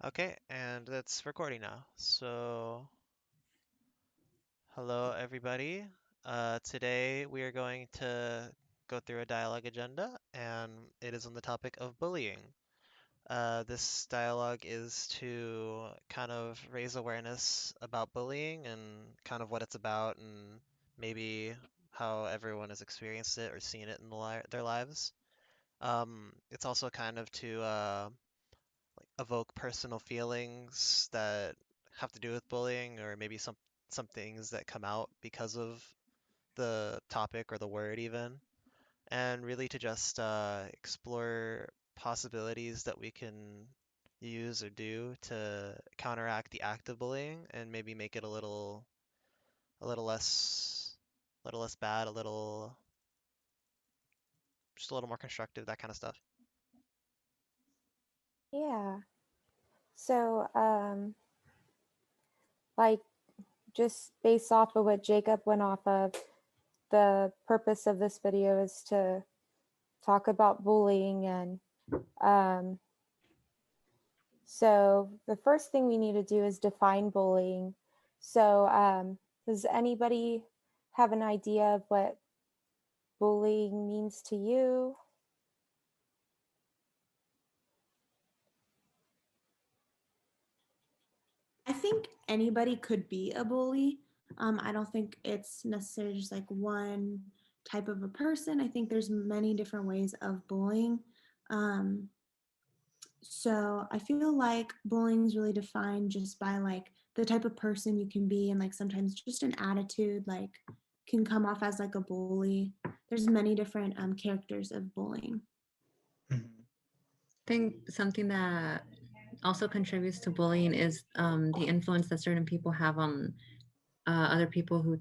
Okay, and it's recording now. So, hello everybody. Today we are going to go through a dialogue agenda, and it is on the topic of bullying. This dialogue is to kind of raise awareness about bullying and kind of what it's about, and maybe how everyone has experienced it or seen it in their lives. It's also kind of to evoke personal feelings that have to do with bullying, or maybe some things that come out because of the topic or the word even, and really to just explore possibilities that we can use or do to counteract the act of bullying and maybe make it a little less bad, just a little more constructive, that kind of stuff. Yeah. So, like, just based off of what Jacob went off of, the purpose of this video is to talk about bullying. And um, so, the first thing we need to do is define bullying. So, does anybody have an idea of what bullying means to you? I think anybody could be a bully. I don't think it's necessarily just like one type of a person. I think there's many different ways of bullying. Um, so I feel like bullying is really defined just by like the type of person you can be, and like sometimes just an attitude like can come off as like a bully. There's many different characters of bullying. Mhm. I think something that also contributes to bullying is the influence that certain people have on other people who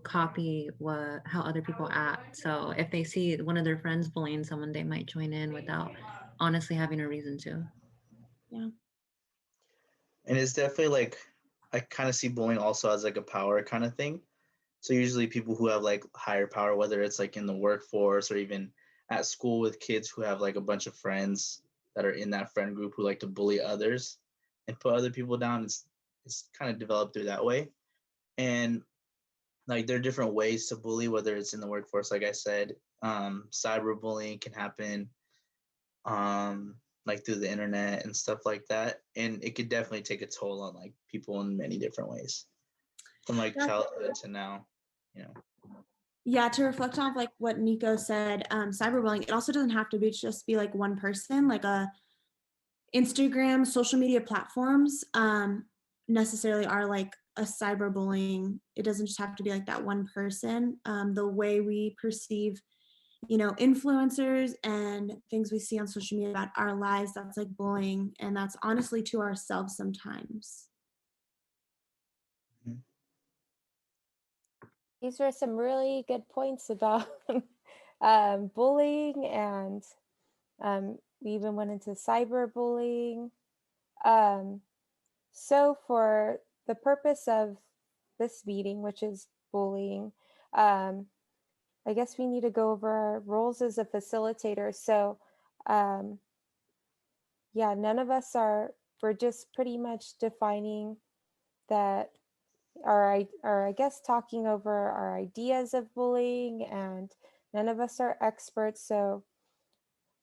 copy what how other people act. So if they see one of their friends bullying someone, they might join in without honestly having a reason to. Yeah. And it's definitely like I kind of see bullying also as like a power kind of thing. So usually people who have like higher power, whether it's like in the workforce or even at school with kids who have like a bunch of friends that are in that friend group who like to bully others and put other people down. It's kind of developed through that way. And like there are different ways to bully, whether it's in the workforce, like I said, cyberbullying can happen, um, like through the internet and stuff like that. And it could definitely take a toll on like people in many different ways, from like childhood to now, you know. Yeah, to reflect on like what Nico said, cyberbullying, it also doesn't have to be just be like one person, like a Instagram, social media platforms necessarily are like a cyberbullying. It doesn't just have to be like that one person. The way we perceive, influencers and things we see on social media about our lives, that's like bullying. And that's honestly to ourselves sometimes. Mhm. These are some really good points about bullying, and we even went into cyberbullying. So for the purpose of this meeting, which is bullying, um, I guess we need to go over our roles as a facilitator. So um, yeah, none of us we're just pretty much defining that I guess talking over our ideas of bullying, and none of us are experts. So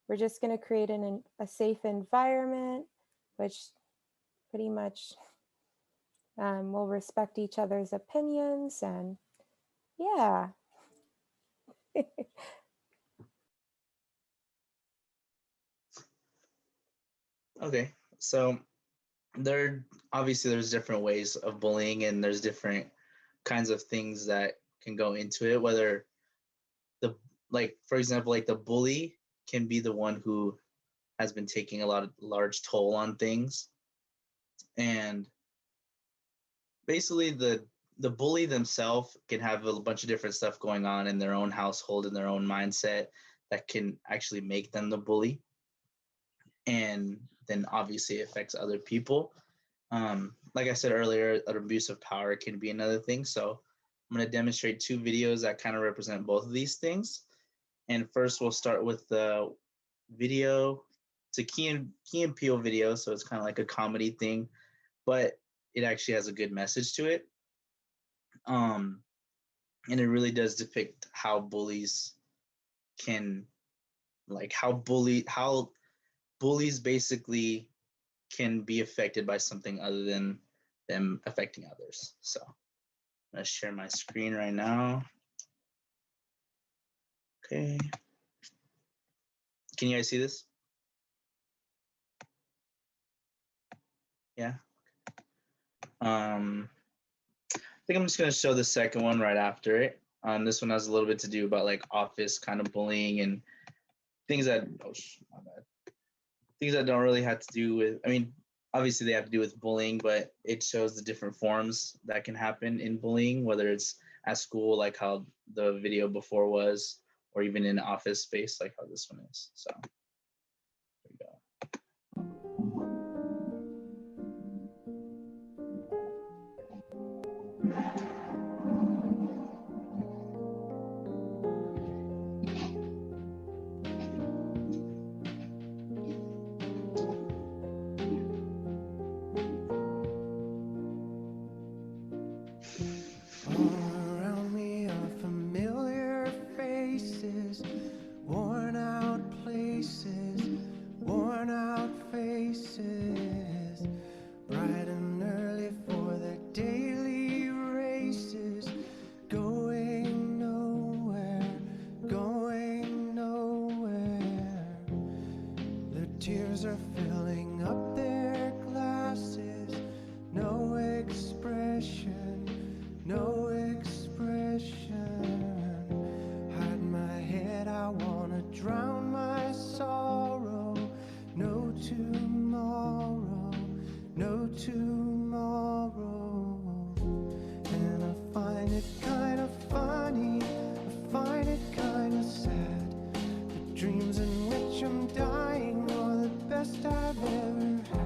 we're just going to create a safe environment, which pretty much we'll respect each other's opinions. And yeah. Okay, so there obviously there's different ways of bullying, and there's different kinds of things that can go into it. Whether the like, for example, like the bully can be the one who has been taking a lot of large toll on things, and basically the bully themselves can have a bunch of different stuff going on in their own household and their own mindset that can actually make them the bully, and then obviously it affects other people. Like I said earlier, an abuse of power can be another thing. So I'm going to demonstrate two videos that kind of represent both of these things. And first we'll start with the video it's a Key and Peele video, so it's kind of like a comedy thing, but it actually has a good message to it. Um, and it really does depict how bullies can, like how bullies basically can be affected by something other than them affecting others. So I'm gonna share my screen right now. Okay. Can you guys see this? Yeah. I think I'm just gonna show the second one right after it. This one has a little bit to do about like office kind of bullying and things that my bad. Things that don't really have to do with. I mean, obviously they have to do with bullying, but it shows the different forms that can happen in bullying, whether it's at school, like how the video before was, or even in office space, like how this one is. So there we go. All around me are familiar faces, worn out places, worn out faces, bright and early for their daily races, going nowhere, going nowhere. Their tears are filling up their glasses, no expression, no expression. Hide my head, I wanna drown my sorrow. No tomorrow, no tomorrow. And I find it kind of funny, I find it kind of sad. The dreams in which I'm dying are the best I've ever had.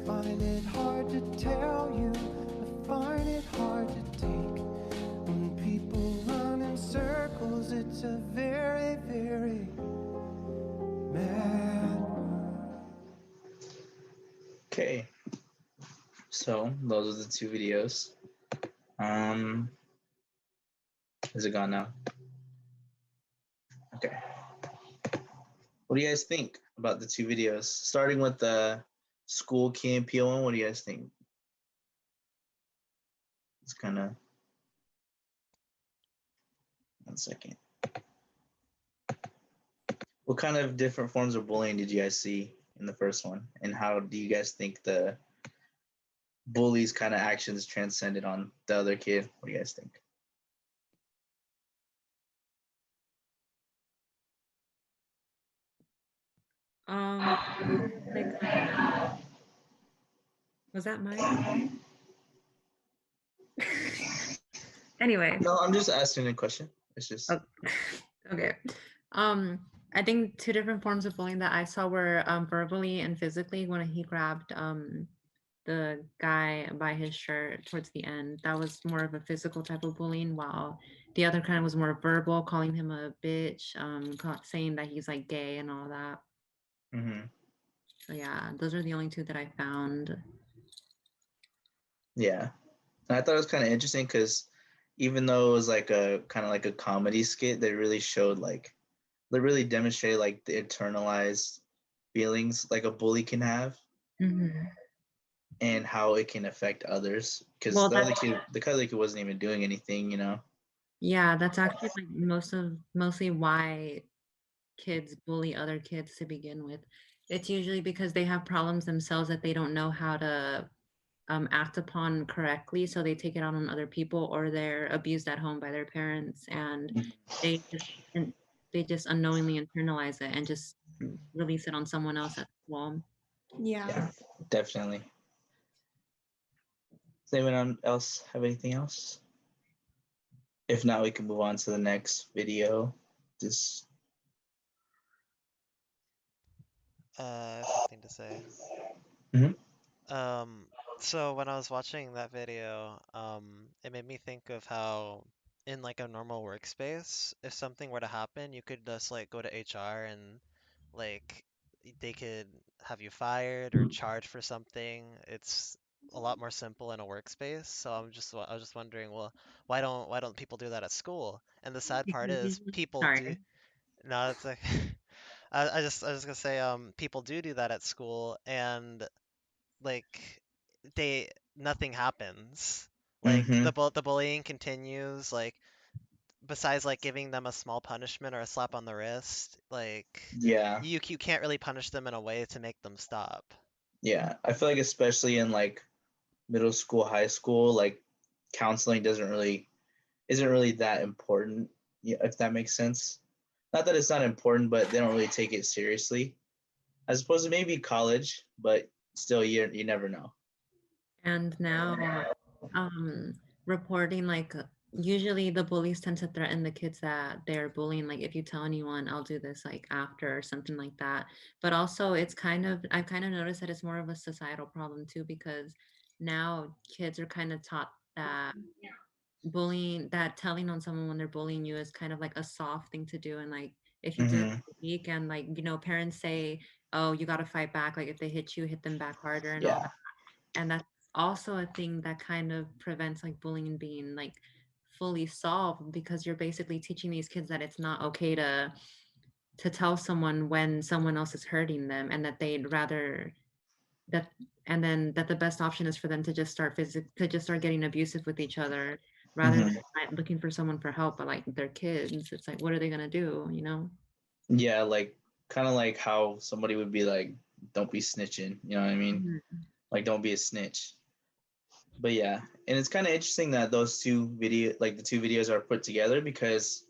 I find it hard to tell you, I find it hard to take. When people run in circles, it's a very, very mad world. Okay. So those are the two videos. Is it gone now? Okay. What do you guys think about the two videos? Starting with the school Key and Peele one, what do you guys think? It's kind of, one second. What kind of different forms of bullying did you guys see in the first one? And how do you guys think the bully's kind of actions transcended on the other kid? What do you guys think? Like, was that mine? Anyway. No, I'm just asking a question. It's just Oh, okay. I think two different forms of bullying that I saw were verbally and physically when he grabbed the guy by his shirt towards the end. That was more of a physical type of bullying, while the other kind was more verbal, calling him a bitch, saying that he's like gay and all that. So yeah, those are the only two that I found. Yeah. And I thought it was kind of interesting because even though it was like a kind of like a comedy skit, they really showed like, they really demonstrated like the internalized feelings like a bully can have and how it can affect others. Because Well, the other kid wasn't even doing anything, you know? yeah, that's actually like mostly why kids bully other kids to begin with. It's usually because they have problems themselves that they don't know how to act upon correctly, so they take it out on other people, or they're abused at home by their parents, and they just they just unknowingly internalize it and just release it on someone else at home. Yeah. Definitely. Does anyone else have anything else? If not, we can move on to the next video. Just I have something to say. Mhm. So when I was watching that video, it made me think of how in like a normal workspace, if something were to happen, you could just like go to HR and like they could have you fired or charged for something. It's a lot more simple in a workspace. So I was just wondering, well, why don't people do that at school? And the sad part is people do. Sorry. No, it's like I was gonna say people do that at school, and like they nothing happens. Like Mm-hmm. the bullying continues. Like besides like giving them a small punishment or a slap on the wrist, like Yeah. you can't really punish them in a way to make them stop. Yeah. I feel like especially in like middle school, high school, like counseling isn't really that important, if that makes sense. Not that it's not important, but they don't really take it seriously. As opposed to maybe college, but still, you never know. And now, um, reporting like usually the bullies tend to threaten the kids that they're bullying. Like if you tell anyone, I'll do this like after or something like that. But also, I've kind of noticed that it's more of a societal problem too because now kids are kind of taught that that telling on someone when they're bullying you is kind of like a soft thing to do, and like if you do it Mm-hmm. weak and like parents say, oh, you got to fight back, like if they hit you, hit them back harder and all Yeah. that. And that's also a thing that kind of prevents like bullying being like fully solved because you're basically teaching these kids that it's not okay to tell someone when someone else is hurting them, and that they'd rather that and then that the best option is for them to just start getting abusive with each other rather than Mm-hmm. like, looking for someone for help. But like they're kids, it's like what are they gonna do, you know? Yeah, like kind of like how somebody would be like, "Don't be snitching," you know what I mean? Mhm. Like, don't be a snitch. But yeah, and it's kind of interesting that the two videos are put together because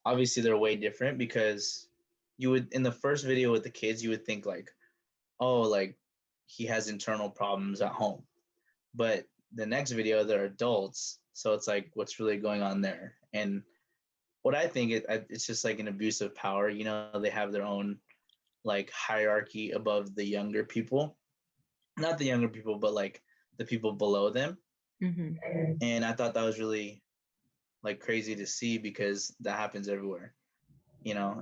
obviously they're way different. Because you would in the first video with the kids, you would think like, oh, like he has internal problems at home. But the next video, they're adults, so it's like, what's really going on there? And what I think it's just like an abuse of power. They have their own like hierarchy above the younger people, not the younger people, but like the people below them. Mhm. And I thought that was really like crazy to see because that happens everywhere,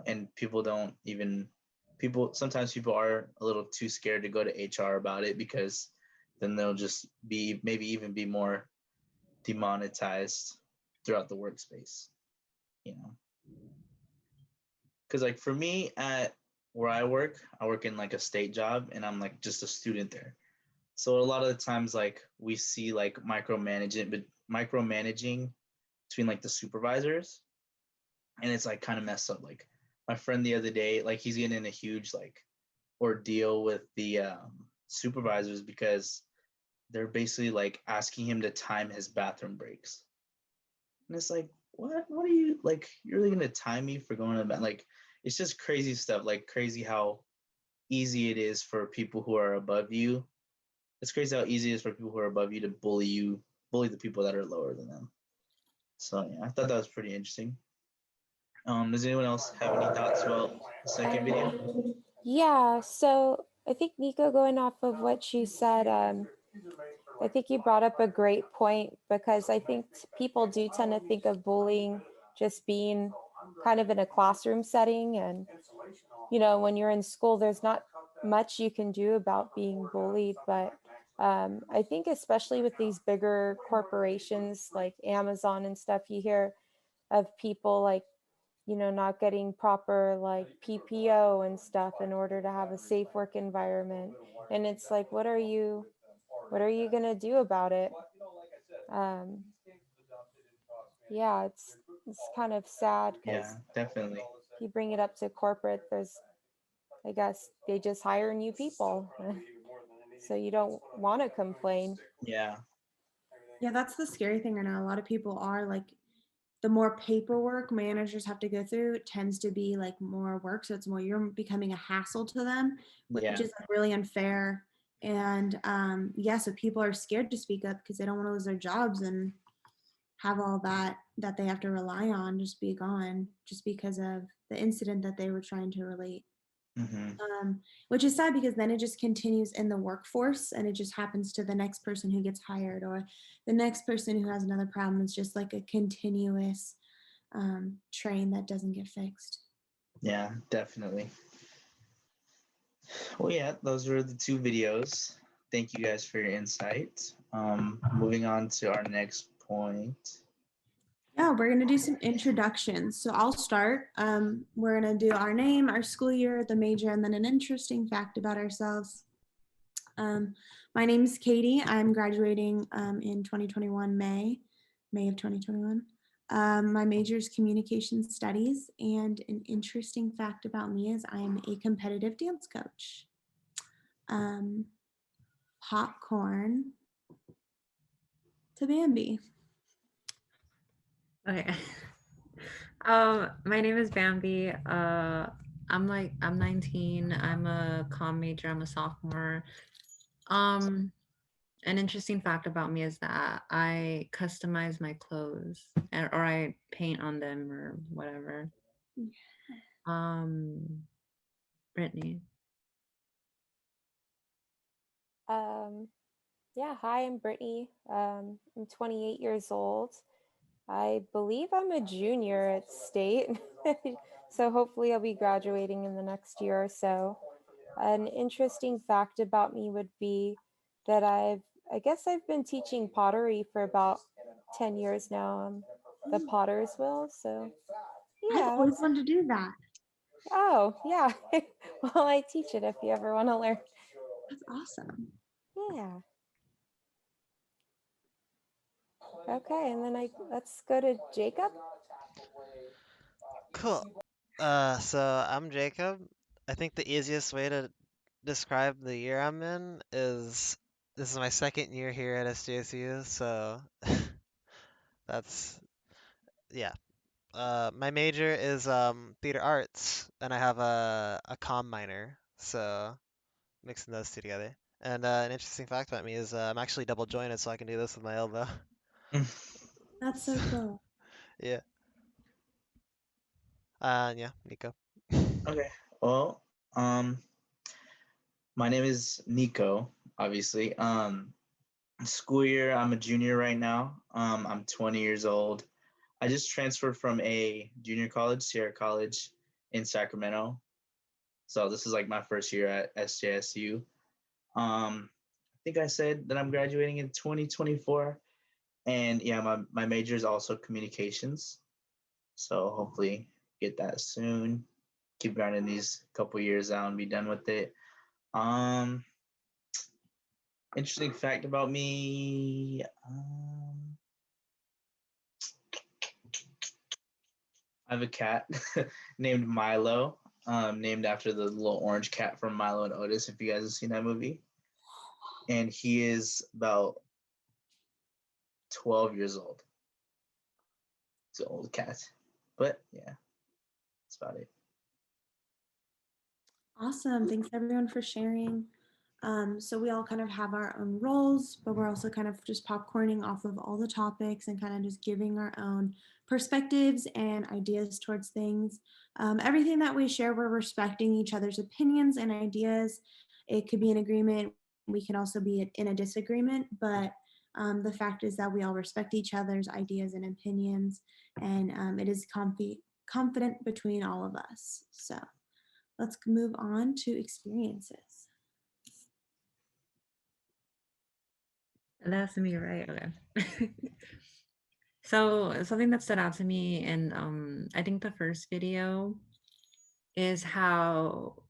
and people don't even people sometimes people are a little too scared to go to HR about it because then they'll just be maybe even be more demonetized throughout the workspace, you know. Because like for me at where I work in like a state job and I'm like just a student there. So a lot of the times like we see like micromanaging between like the supervisors, and it's like kind of messed up. Like my friend the other day, like he's getting in a huge like ordeal with the supervisors because they're basically like asking him to time his bathroom breaks. And it's like, what are you like? You're really gonna time me for going to bed? Like, it's just crazy stuff. Like crazy how easy it is for people who are above you. It's crazy how easy it is for people who are above you to bully the people that are lower than them. So yeah, I thought that was pretty interesting. Does anyone else have any thoughts about the second video? Yeah, so I think Nico, going off of what you said, I think you brought up a great point because I think people do tend to think of bullying just being kind of in a classroom setting. And, when you're in school, there's not much you can do about being bullied. But I think, especially with these bigger corporations like Amazon and stuff, you hear of people like, not getting proper like PPO and stuff in order to have a safe work environment. And it's like, what are you going to do about it? Um, yeah, it's kind of sad because Yeah, definitely. if you bring it up to corporate, I guess they just hire new people. So you don't want to complain. Yeah, Yeah, that's the scary thing right now. A lot of people are like, the more paperwork managers have to go through, it tends to be like more work. So it's more, you're becoming a hassle to them, which yeah, is like really unfair. And yeah, so people are scared to speak up because they don't want to lose their jobs and have all that they have to rely on just be gone just because of the incident that they were trying to relate. hmm Which is sad because then it just continues in the workforce and it just happens to the next person who gets hired or the next person who has another problem. It's just like a continuous train that doesn't get fixed. yeah, definitely. Well, yeah, those were the two videos. Thank you guys for your insight. Moving on to our next point. Yeah, we're going to do some introductions. So I'll start. We're going to do our name, our school year, the major, and then an interesting fact about ourselves. My name is Katie. I'm graduating in 2021, May of 2021. My major is communication studies, and an interesting fact about me is I'm a competitive dance coach. Popcorn to Bambi. Okay. My name is Bambi. I'm 19. I'm a comm major. I'm a sophomore. Um, an interesting fact about me is that I customize my clothes or I paint on them or whatever. Um, Brittany. Yeah, hi, I'm Brittany. I'm 28 years old. I believe I'm a junior at state, so hopefully I'll be graduating in the next year or so. An interesting fact about me would be that I guess I've been teaching pottery for about 10 years now. The Potter's Wheel, so I've yeah, always that's, wanted to do that. oh, yeah. Well, I teach it if you ever want to learn. That's awesome. Yeah. Okay, and then let's go to Jacob. Cool. So I'm Jacob. I think the easiest way to describe the year I'm in is this is my second year here at SJSU, so that's yeah. My major is theater arts, and I have a comm minor, so mixing those two together. And an interesting fact about me is I'm actually double jointed, so I can do this with my elbow. That's so cool. Yeah. Yeah, Nico. Okay. Well, my name is Nico, obviously. School year, I'm a junior right now. I'm 20 years old. I just transferred from a junior college, Sierra College in Sacramento. So this is like my first year at SJSU. I think I said that I'm graduating in 2024. And yeah, my major is also communications. So hopefully get that soon. Keep grinding these couple years out and be done with it. Um, Interesting fact about me. I have a cat named Milo, named after the little orange cat from Milo and Otis. If you guys have seen that movie, and he is about 12 years old. It's an old cat, but yeah, that's about it. Awesome. Thanks everyone for sharing. So we all kind of have our own roles, but we're also kind of just popcorning off of all the topics and kind of just giving our own perspectives and ideas towards things. Everything that we share, we're respecting each other's opinions and ideas. It could be an agreement. We can also be in a disagreement, but the fact is that we all respect each other's ideas and opinions, and it is confident between all of us. So let's move on to experiences. That's me, right? Okay. So something that stood out to me in I think the first video is how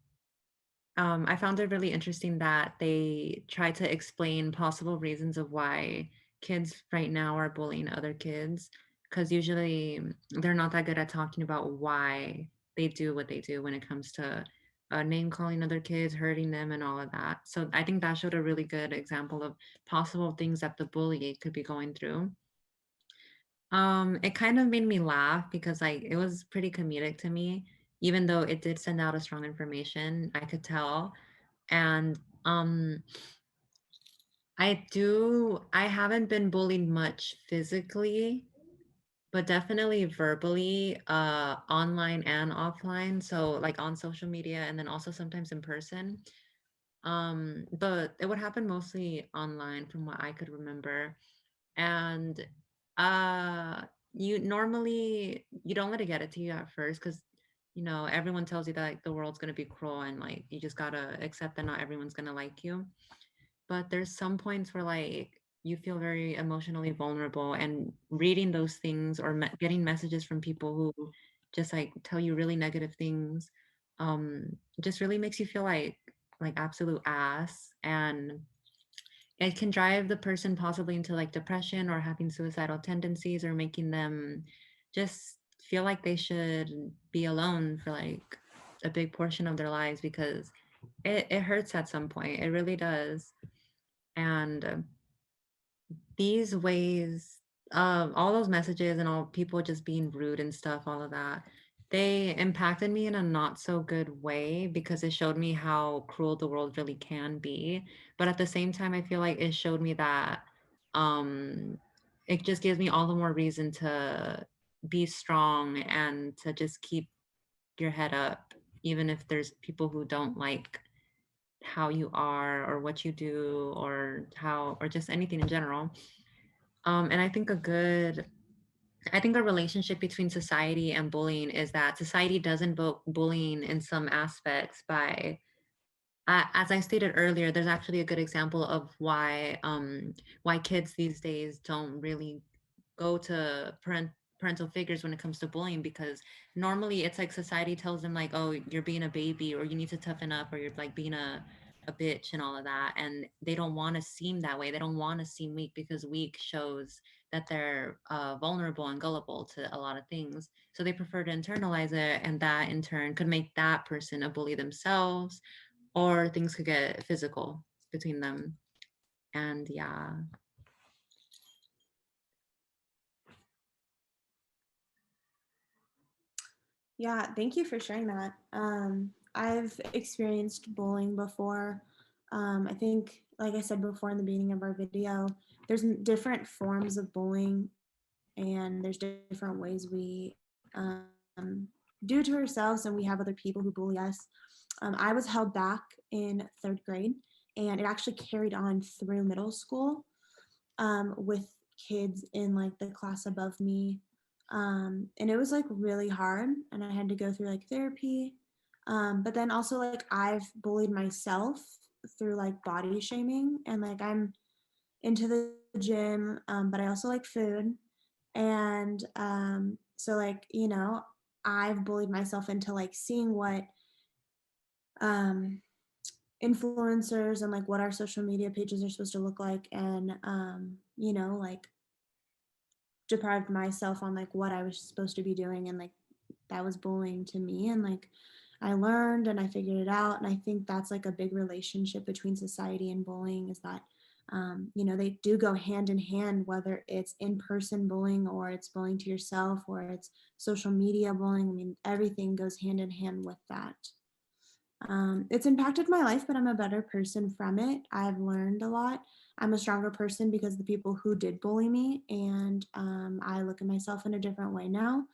I found it really interesting that they try to explain possible reasons of why kids right now are bullying other kids, because usually they're not that good at talking about why they do what they do when it comes to name calling other kids, hurting them, and all of that. So I think that showed a really good example of possible things that the bully could be going through. It kind of made me laugh because like it was pretty comedic to me, even though it did send out a strong information, I could tell. And I haven't been bullied much physically, but definitely verbally, online and offline. So like on social media and then also sometimes in person. But it would happen mostly online from what I could remember. And uh you normally you don't let it get it to you at first because everyone tells you that like the world's gonna be cruel and like you just gotta accept that not everyone's gonna like you. But there's some points where like you feel very emotionally vulnerable, and reading those things or getting messages from people who just like tell you really negative things um just really makes you feel like absolute ass, and it can drive the person possibly into like depression or having suicidal tendencies, or making them just feel like they should be alone for like a big portion of their lives, because it hurts at some point. It really does. And these ways, all those messages and all people just being rude and stuff, all of that, they impacted me in a not so good way, because it showed me how cruel the world really can be. But at the same time, I feel like it showed me that um, it just gives me all the more reason to be strong and to just keep your head up, even if there's people who don't like how you are or what you do, or how, or just anything in general. And I think a relationship between society and bullying is that society does invoke bullying in some aspects by, as I stated earlier, there's actually a good example of why kids these days don't really go to parental figures when it comes to bullying, because normally it's like society tells them like, oh, you're being a baby, or you need to toughen up, or you're like being a bitch and all of that, and they don't want to seem that way. They don't want to seem weak, because weak shows that they're vulnerable and gullible to a lot of things, so they prefer to internalize it, and that in turn could make that person a bully themselves, or things could get physical between them. And yeah. Yeah, thank you for sharing that. I've experienced bullying before. I think, like I said before in the beginning of our video, there's different forms of bullying, and there's different ways we do to ourselves, and we have other people who bully us. I was held back in third grade, and it actually carried on through middle school with kids in like the class above me. And it was like really hard, and I had to go through like therapy. But then also like I've bullied myself through like body shaming, and like I'm into the gym, but I also like food. And so like, I've bullied myself into like seeing what um, influencers and like what our social media pages are supposed to look like, and like deprived myself on like what I was supposed to be doing, and like that was bullying to me. And like I learned and I figured it out, and I think that's like a big relationship between society and bullying, is that they do go hand in hand, whether it's in-person bullying or it's bullying to yourself or it's social media bullying. I mean, everything goes hand in hand with that. It's impacted my life, but I'm a better person from it. I've learned a lot. I'm a stronger person because of the people who did bully me, and I look at myself in a different way now.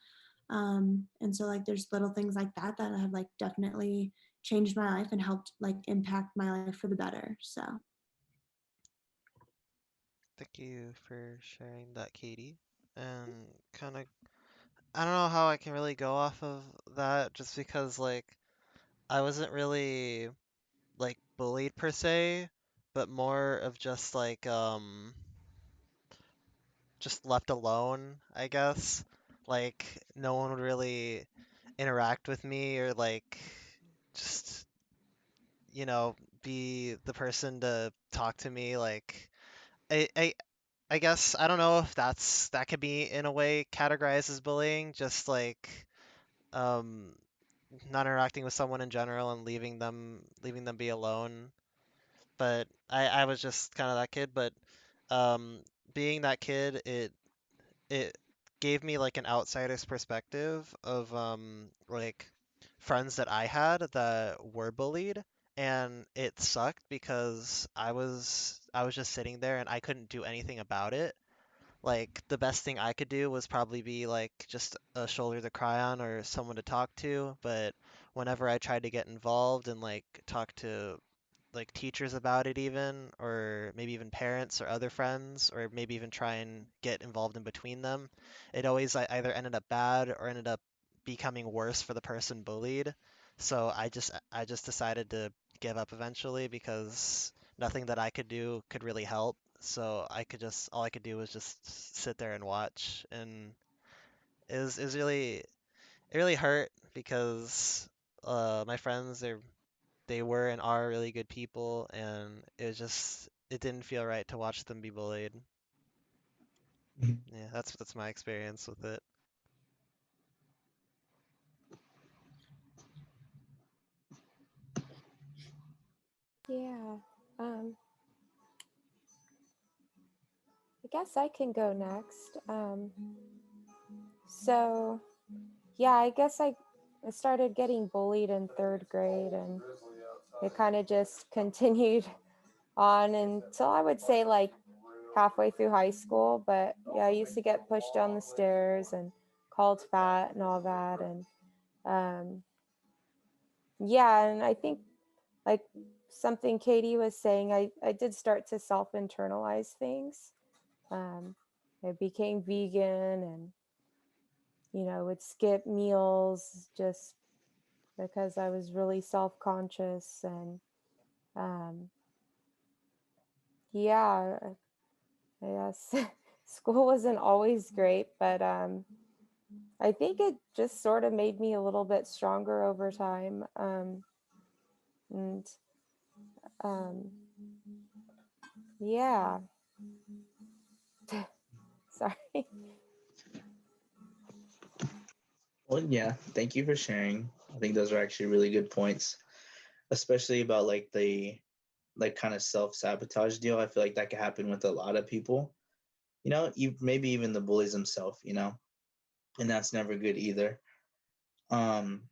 And so like there's little things like that have like definitely changed my life and helped like impact my life for the better. So Thank you for sharing that, Katie. And kind of, I don't know how I can really go off of that, just because like I wasn't really like bullied per se, but more of just left alone, I guess. Like no one would really interact with me, or like just, you know, be the person to talk to me. Like I I I guess I don't know if that could be in a way categorized as bullying, just like um not interacting with someone in general and leaving them be alone. But I was just kind of that kid. But um being that kid, it gave me like an outsider's perspective of like friends that I had that were bullied, and it sucked because I was just sitting there and I couldn't do anything about it. Like the best thing I could do was probably be like just a shoulder to cry on or someone to talk to, but whenever I tried to get involved and like talk to like teachers about it even, or maybe even parents or other friends, or maybe even try and get involved in between them, it always either ended up bad or ended up becoming worse for the person bullied. So I just decided to give up eventually because nothing that I could do could really help. So all I could do was just sit there and watch, and it was really it really hurt because my friends they were and are really good people, and it didn't feel right to watch them be bullied. Mhm. Yeah, that's my experience with it. Yeah. Um, I guess I can go next. So yeah, I guess I started getting bullied in third grade, and it kind of just continued on until I would say like halfway through high school. But yeah, I used to get pushed down the stairs and called fat and all that. And um, yeah, and I think like something Katie was saying, I did start to self internalize things. Um, I became vegan and, would skip meals just because I was really self conscious. And um, yeah, I guess school wasn't always great, but I think it just sort of made me a little bit stronger over time. And um, yeah, sorry. Well, yeah, thank you for sharing. I think those are actually really good points, especially about like the like kind of self-sabotage deal. I feel like that could happen with a lot of people. You maybe even the bullies themselves, and that's never good either. Um,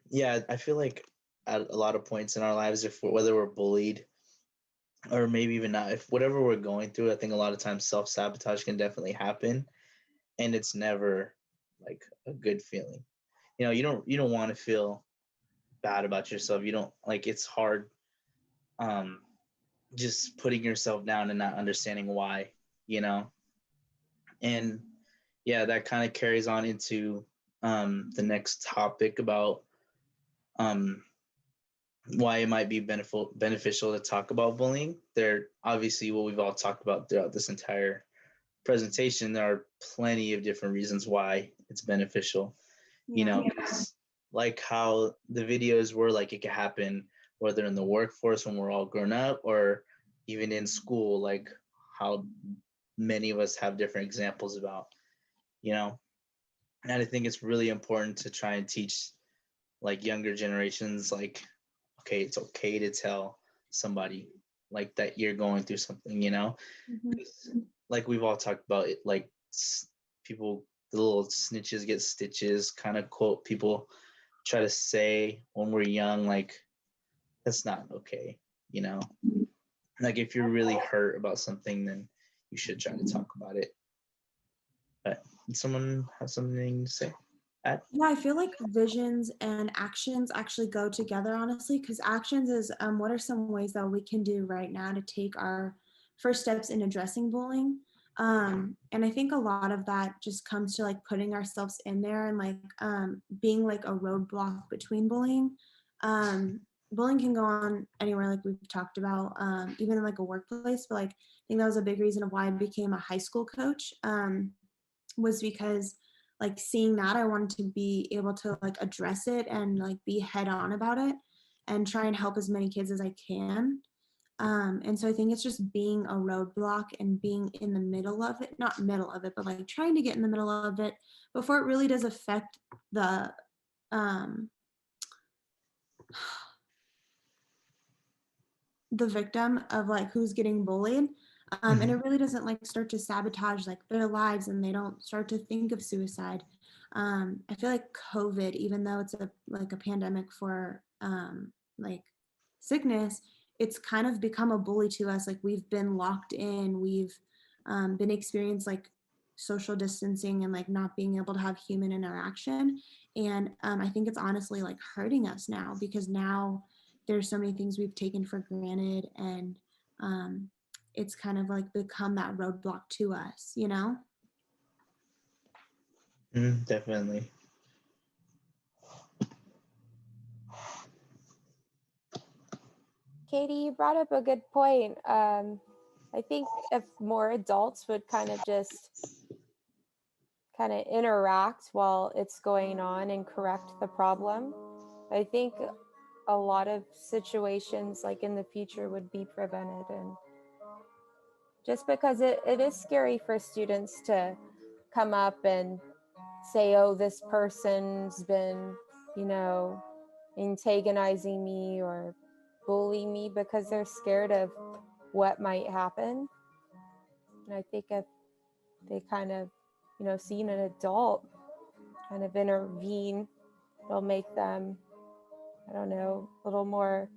yeah, I feel like at a lot of points in our lives, whether we're bullied or maybe even not, if whatever we're going through, I think a lot of times self-sabotage can definitely happen, and it's never like a good feeling. You don't want to feel bad about yourself. You don't like it's hard um just putting yourself down and not understanding why, you know. And yeah, that kind of carries on into the next topic about um why it might be beneficial to talk about bullying. There obviously what we've all talked about throughout this entire presentation, there are plenty of different reasons why it's beneficial. Yeah. 'Cause like how the videos were, like it could happen whether in the workforce when we're all grown up or even in school, like how many of us have different examples about, you know. And I think it's really important to try and teach like younger generations, like, okay, it's okay to tell somebody like that you're going through something, you know. Mhm. 'Cause, like we've all talked about it, like people, the little snitches get stitches kind of quote people try to say when we're young, like that's not okay, you know. Like if you're really hurt about something, then you should try to talk about it. But did someone have something to say? Add? Yeah, I feel like visions and actions actually go together, honestly, because actions is what are some ways that we can do right now to take our first steps in addressing bullying. And I think a lot of that just comes to like putting ourselves in there and like being like a roadblock between bullying. Um, Bullying can go on anywhere, like we've talked about, even in like a workplace. But like I think that was a big reason of why I became a high school coach. Was because like seeing that I wanted to be able to like address it and like be head on about it and try and help as many kids as I can. And so I think it's just being a roadblock and being in the middle of it, not middle of it, but like trying to get in the middle of it before it really does affect the um the victim of like who's getting bullied. And it Mhm. really doesn't like start to sabotage like their lives and they don't start to think of suicide. I feel like COVID, even though it's a like a pandemic for like sickness, it's kind of become a bully to us. Like we've been locked in, we've been experienced like social distancing and like not being able to have human interaction. And I think it's honestly like hurting us now because now there's so many things we've taken for granted and um, it's kind of like become that roadblock to us, you know? Definitely. Katie, you brought up a good point. I think if more adults would kind of just kind of interact while it's going on and correct the problem, I think a lot of situations like in the future would be prevented. And just because it is scary for students to come up and say, oh, this person's been, you know, antagonizing me or bullying me, because they're scared of what might happen. And I think if they kind of, see an adult kind of intervene, it'll make them, I don't know, a little more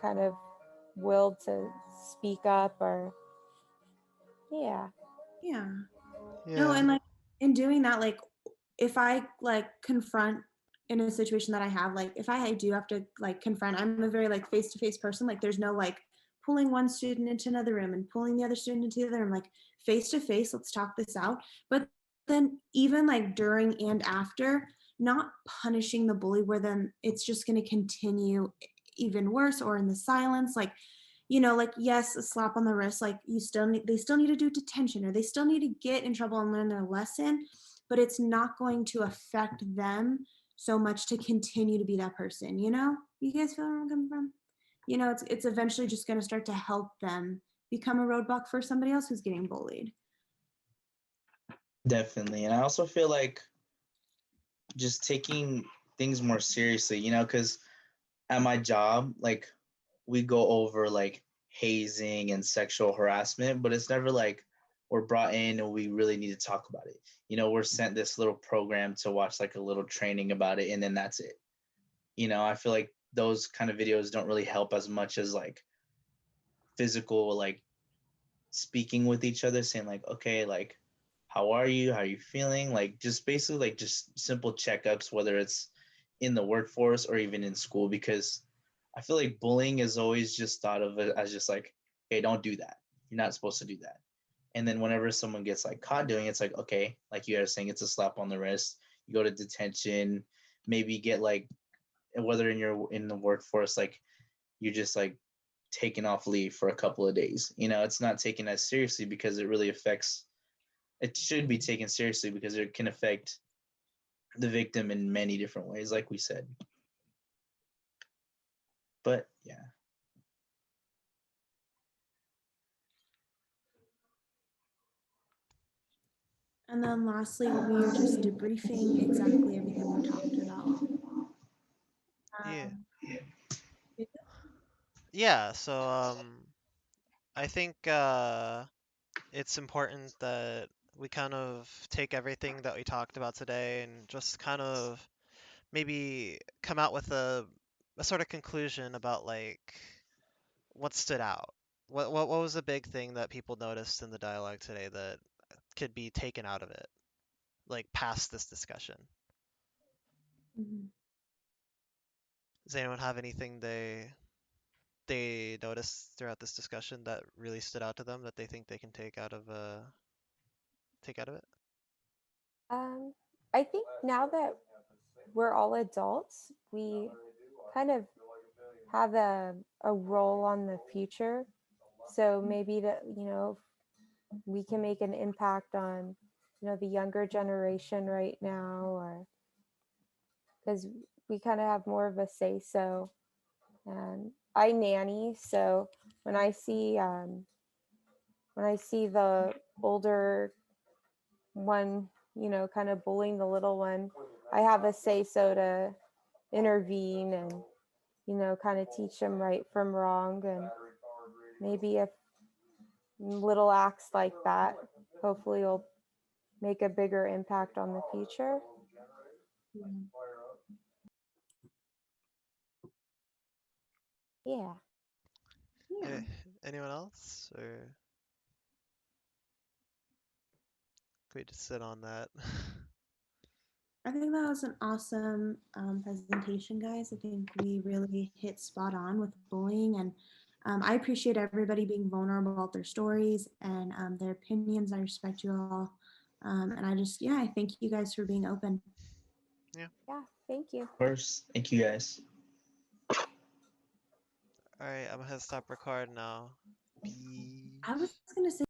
kind of willed to speak up, or yeah. Yeah. No, Yeah. and like in doing that, like if I like confront in a situation that I have, like if I do have to like confront, I'm a very like face-to-face person. Like there's no like pulling one student into another room and pulling the other student into the other room. Like face to face, let's talk this out. But then even like during and after, not punishing the bully where then it's just going to continue even worse, or in the silence, like like yes, a slap on the wrist, like they still need to do detention, or they still need to get in trouble and learn their lesson, but it's not going to affect them so much to continue to be that person. You guys feel where I'm coming from? It's eventually just going to start to help them become a roadblock for somebody else who's getting bullied. Definitely. And I also feel like just taking things more seriously, because at my job, like we go over like hazing and sexual harassment, but it's never like we're brought in and we really need to talk about it. We're sent this little program to watch like a little training about it, and then that's it. I feel like those kind of videos don't really help as much as like physical, like speaking with each other, saying like, okay, like, how are you? How are you feeling? Like, just basically like just simple checkups, whether it's in the workforce or even in school, because I feel like bullying is always just thought of it as just like, hey, don't do that. You're not supposed to do that. And then whenever someone gets like caught doing it, it's like, okay, like you guys saying, it's a slap on the wrist. You go to detention, maybe get like, whether in the workforce, like you just like taken off leave for a couple of days. It's not taken as seriously because it really affects. It should be taken seriously because it can affect the victim in many different ways, like we said. But yeah. And then lastly, we are just debriefing exactly everything we talked about. Yeah. Yeah. Yeah, so I think it's important that we kind of take everything that we talked about today and just kind of maybe come out with a sort of conclusion about like what stood out. What was the big thing that people noticed in the dialogue today that could be taken out of it, like past this discussion? Mhm. Does anyone have anything they noticed throughout this discussion that really stood out to them that they think they can take out of it? Um, I think now that we're all adults, we kind of have a role on the future. So maybe that, we can make an impact on, the younger generation right now, or because we kind of have more of a say so. And I nanny, so when I see the older one, kind of bullying the little one, I have a say so to intervene and, kind of teach them right from wrong. And maybe if little acts like that, hopefully will make a bigger impact on the future. Yeah. Yeah. Eh, anyone else, or could we just sit on that? I think that was an awesome presentation, guys. I think we really hit spot on with bullying, and I appreciate everybody being vulnerable about their stories and their opinions. I respect you all, and I thank you guys for being open. Yeah. Yeah. Thank you. Of course. Thank you guys. All right, I'm gonna stop recording now. Peace. I was